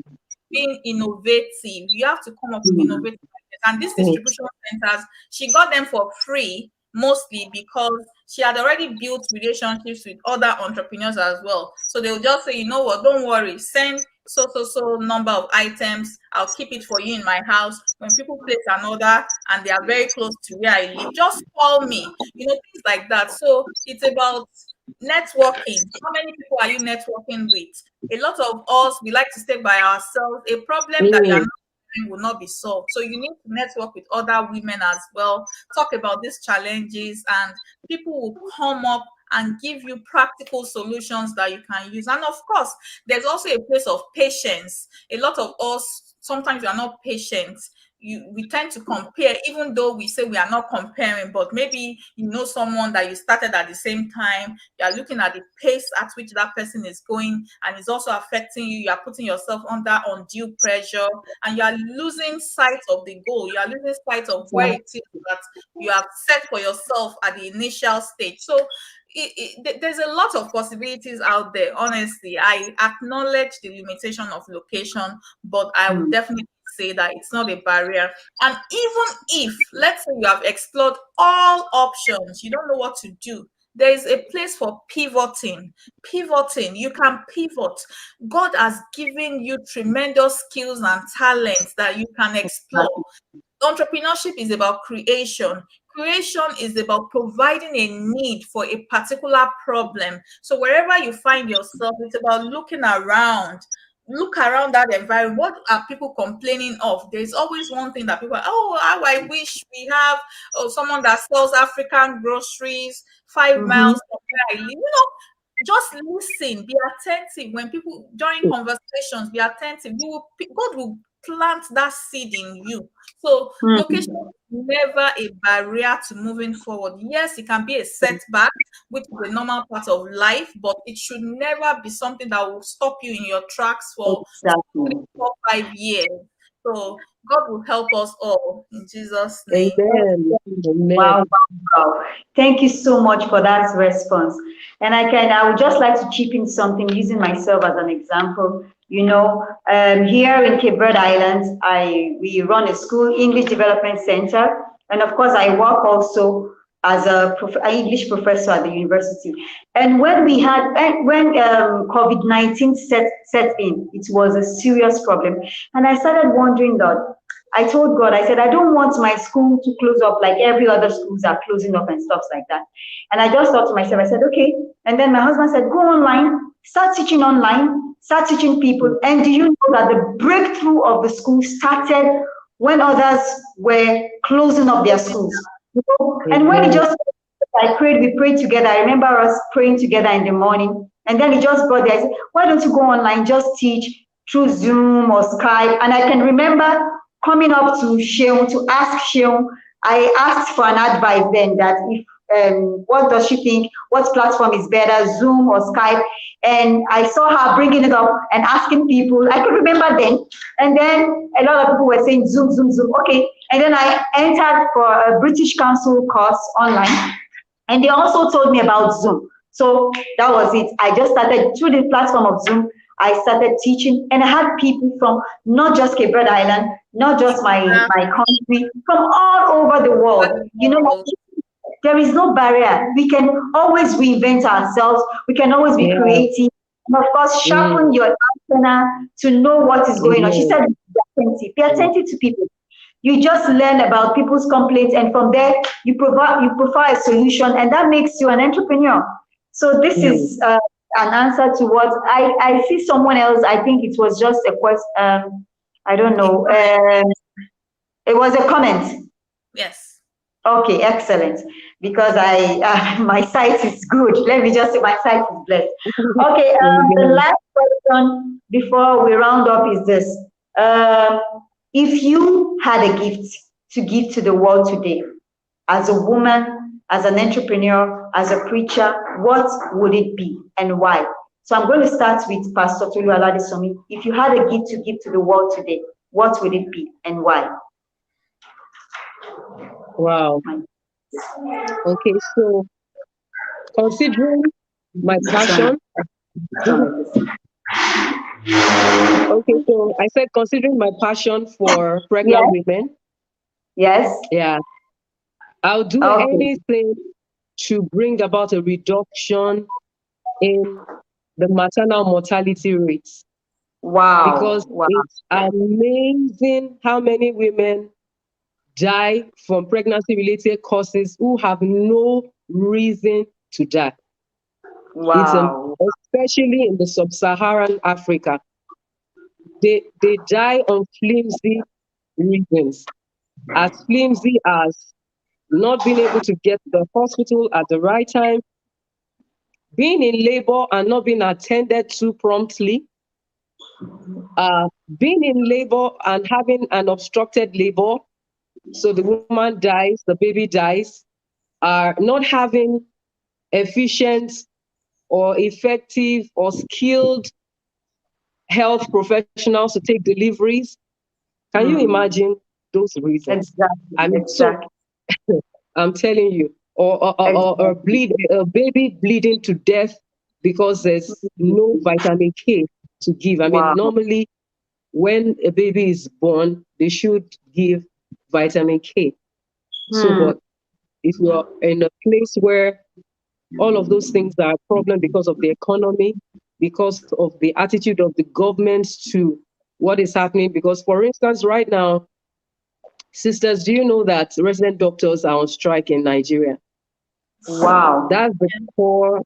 S3: being innovative, you have to come up with innovative ideas. And these distribution centers, she got them for free, mostly because she had already built relationships with other entrepreneurs as well. So they'll just say, you know what, don't worry, send so number of items, I'll keep it for you in my house. When people place an order and they are very close to where I live, just call me, you know, things like that. So it's about networking. How many people are you networking with? A lot of us, we like to stay by ourselves. A problem that you are not will not be solved. So you need to network with other women as well, talk about these challenges, and people will come up and give you practical solutions that you can use. And of course, there's also a place of patience. A lot of us, sometimes we are not patient. We tend to compare, even though we say we are not comparing, but maybe you know someone that you started at the same time, you are looking at the pace at which that person is going, and it's also affecting you. You are putting yourself under undue pressure, and you are losing sight of the goal. You are losing sight of where it is that you have set for yourself at the initial stage. So there's a lot of possibilities out there. Honestly, I acknowledge the limitation of location, but I would definitely say that it's not a barrier. And even if, let's say, you have explored all options, you don't know what to do, there is a place for pivoting. You can pivot. God has given you tremendous skills and talents that you can explore. Entrepreneurship is about creation. Creation is about providing a need for a particular problem. So wherever you find yourself, it's about looking around. Look around that environment. What are people complaining of? There's always one thing that people are, oh, how I wish we have someone that sells African groceries 5 miles from where I live. You know, just listen, be attentive. When people, during conversations, be attentive. God will plant that seed in you. So location is never a barrier to moving forward. Yes, it can be a setback, which is a normal part of life, but it should never be something that will stop you in your tracks for 3, 4, 5 years. So God will help us all in Jesus' name.
S2: Amen.
S1: Wow. Thank you so much for that response. And I would just like to chip in something using myself as an example. You know, here in Cape Verde Islands, we run a school, English Development Center. And of course, I work also as an English professor at the university. And when COVID-19 set in, it was a serious problem. And I started wondering that, I told God, I said, I don't want my school to close up like every other schools are closing up and stuff like that. And I just thought to myself, I said, okay. And then my husband said, go online, start teaching online, start teaching people. And do you know that the breakthrough of the school started when others were closing up their schools? And when it just, we prayed together. I remember us praying together in the morning. And then it just brought there, I said, why don't you go online, just teach through Zoom or Skype? And I can remember coming up to Seun to ask Seun. I asked for an advice then that if what does she think, what platform is better, Zoom or Skype? And I saw her bringing it up and asking people. I could remember then. And then a lot of people were saying Zoom, Zoom, Zoom. Okay. And then I entered for a British Council course online. And they also told me about Zoom. So that was it. I just started through the platform of Zoom. I started teaching, and I had people from not just Cape Verde Island, not just my country, from all over the world. You know, there is no barrier. We can always reinvent ourselves. We can always be creative. And of course, sharpen your antenna to know what is going on. She said, be attentive to people. You just learn about people's complaints, and from there, you provide a solution, and that makes you an entrepreneur. So this is an answer to what I see someone else. I think it was just a question. I don't know. It was a comment.
S3: Yes.
S1: Okay, excellent. Because my site is good. Let me just say my site is blessed. Okay, the last question before we round up is this. If you had a gift to give to the world today, as a woman, as an entrepreneur, as a preacher, what would it be and why? So I'm going to start with Pastor Aladesanmi. If you had a gift to give to the world today, what would it be and why?
S2: Wow. Okay, so considering my passion. Okay, so I said considering my passion for pregnant women.
S1: Yes.
S2: Yeah. I'll do anything to bring about a reduction in the maternal mortality rates.
S1: Wow.
S2: Because it's amazing how many women die from pregnancy-related causes who have no reason to die.
S1: Wow.
S2: Especially in the sub-Saharan Africa. They die on flimsy reasons. As flimsy as not being able to get to the hospital at the right time, being in labor and not being attended to promptly, being in labor and having an obstructed labor, so the woman dies, the baby dies, not having efficient or effective or skilled health professionals to take deliveries. Can you imagine those reasons?
S1: Exactly.
S2: I mean,
S1: exactly.
S2: So I'm telling you, or a baby bleeding to death because there's no vitamin K to give. I mean, normally when a baby is born, they should give vitamin K. So, but if you're in a place where all of those things are a problem because of the economy, because of the attitude of the government to what is happening, because for instance, right now, sisters, do you know that resident doctors are on strike in Nigeria?
S1: Wow.
S2: That's the core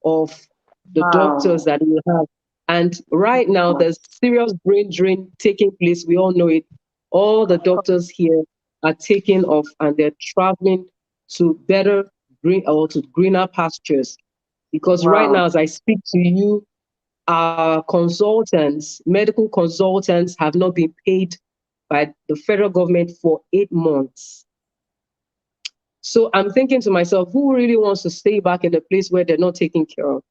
S2: of the doctors that we have. And right now, there's serious brain drain taking place. We all know it. All the doctors here are taking off and they're traveling to better green or to greener pastures. Because right now, as I speak to you, our consultants, medical consultants, have not been paid by the federal government for 8 months. So I'm thinking to myself, who really wants to stay back in a place where they're not taken care of?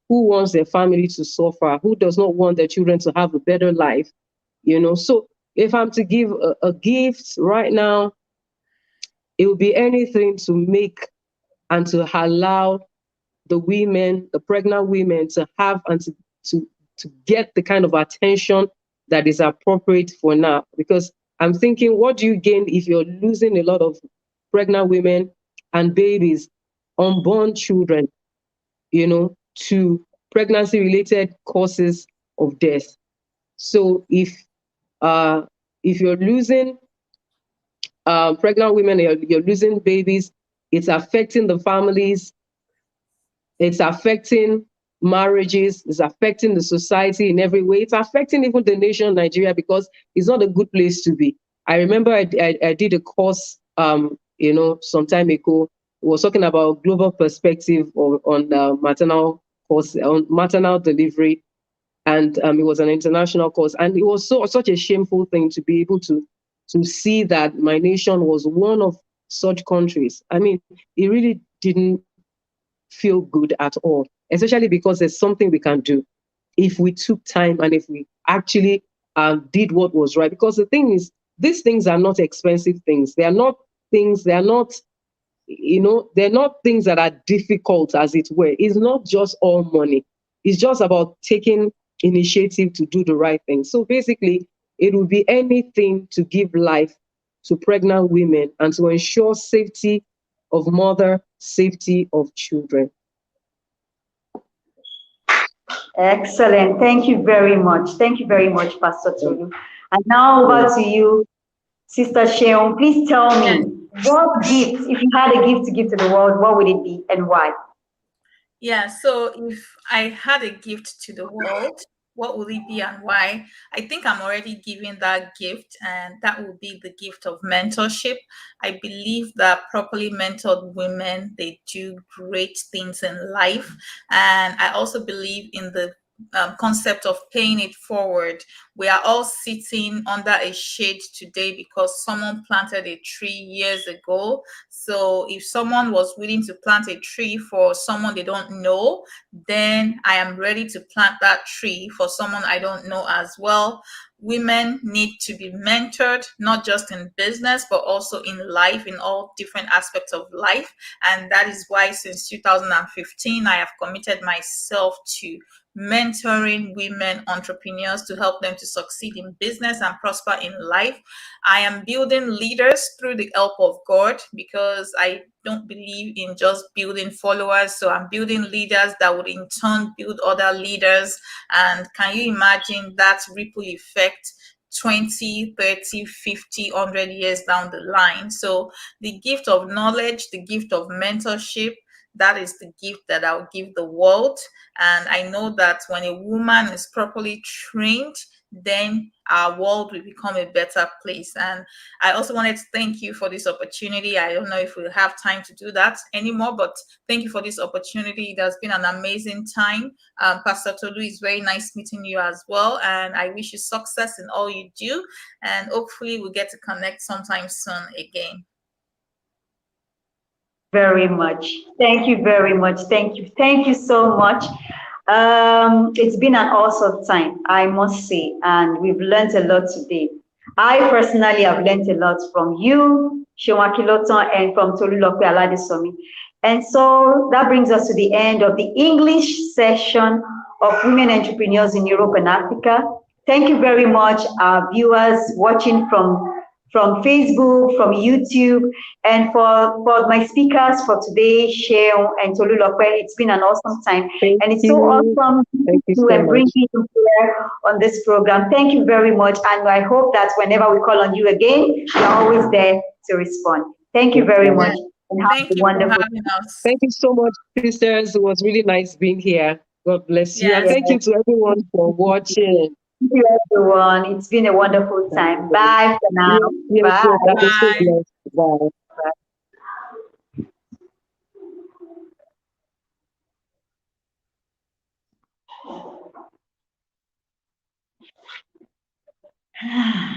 S2: Who wants their family to suffer? Who does not want their children to have a better life? You know, so if I'm to give a gift right now, it would be anything to make and to allow the women, the pregnant women, to have and to get the kind of attention that is appropriate for now. Because I'm thinking, what do you gain if you're losing a lot of pregnant women and babies, unborn children, to pregnancy-related causes of death. So if you're losing pregnant women, you're losing babies, it's affecting the families, it's affecting marriages, it's affecting the society in every way. It's affecting even the nation Nigeria, because it's not a good place to be. I remember I did a course, some time ago. It was talking about global perspective on maternal course, on maternal delivery, and it was an international course. And it was such a shameful thing to be able to see that my nation was one of such countries. I mean, it really didn't feel good at all, especially because there's something we can do if we took time and if we actually did what was right. Because the thing is, these things are not expensive things. They are not things, they're not things that are difficult, as it were. It's not just all money. It's just about taking initiative to do the right thing. So basically, it would be anything to give life to pregnant women and to ensure safety of mother, safety of children.
S1: Excellent. Thank you very much. Thank you very much, Pastor Tolu. And now over to you, Sister Seun. Please tell me, what gift, if you had a gift to give to the world, what would it be and why?
S3: Yeah, so if I had a gift to the world, what would it be and why? I think I'm already giving that gift, and that will be the gift of mentorship. I believe that properly mentored women, they do great things in life. And I also believe in the concept of paying it forward. We are all sitting under a shade today because someone planted a tree years ago. So if someone was willing to plant a tree for someone they don't know, then I am ready to plant that tree for someone I don't know as well. Women need to be mentored, not just in business, but also in life, in all different aspects of life. And that is why since 2015, I have committed myself to mentoring women entrepreneurs to help them to succeed in business and prosper in life. I am building leaders through the help of God, because I don't believe in just building followers. So I'm building leaders that would in turn build other leaders. And can you imagine that ripple effect 20, 30, 50, 100 years down the line? So the gift of knowledge, the gift of mentorship, that is the gift that I'll give the world. And I know that when a woman is properly trained, then our world will become a better place. And I also wanted to thank you for this opportunity. I don't know if we'll have time to do that anymore, but thank you for this opportunity. It has been an amazing time. Pastor Tolu, it's very nice meeting you as well. And I wish you success in all you do. And hopefully we'll get to connect sometime soon again.
S1: Very much. Thank you very much. Thank you. Thank you so much. It's been an awesome time, I must say, and we've learned a lot today. I personally have learned a lot from you, Seun Akinlotan, and from Tolulope Aladesanmi. And so that brings us to the end of the English session of Women Entrepreneurs in Europe and Africa. Thank you very much, our viewers watching from Facebook, from YouTube, and for my speakers for today, Seun and Tolulope. It's been an awesome time. And it's so awesome to bring you here on this program. Thank you very much. And I hope that whenever we call on you again, you're always there to respond. Thank you very much. And have
S3: Thank
S1: a
S3: you
S1: wonderful
S3: for having us.
S2: Thank you so much, sisters. It was really nice being here. God bless you. And thank you to everyone for watching.
S1: Thank you, everyone. It's been a wonderful time. Bye for now. Bye.
S2: Bye.
S1: Bye.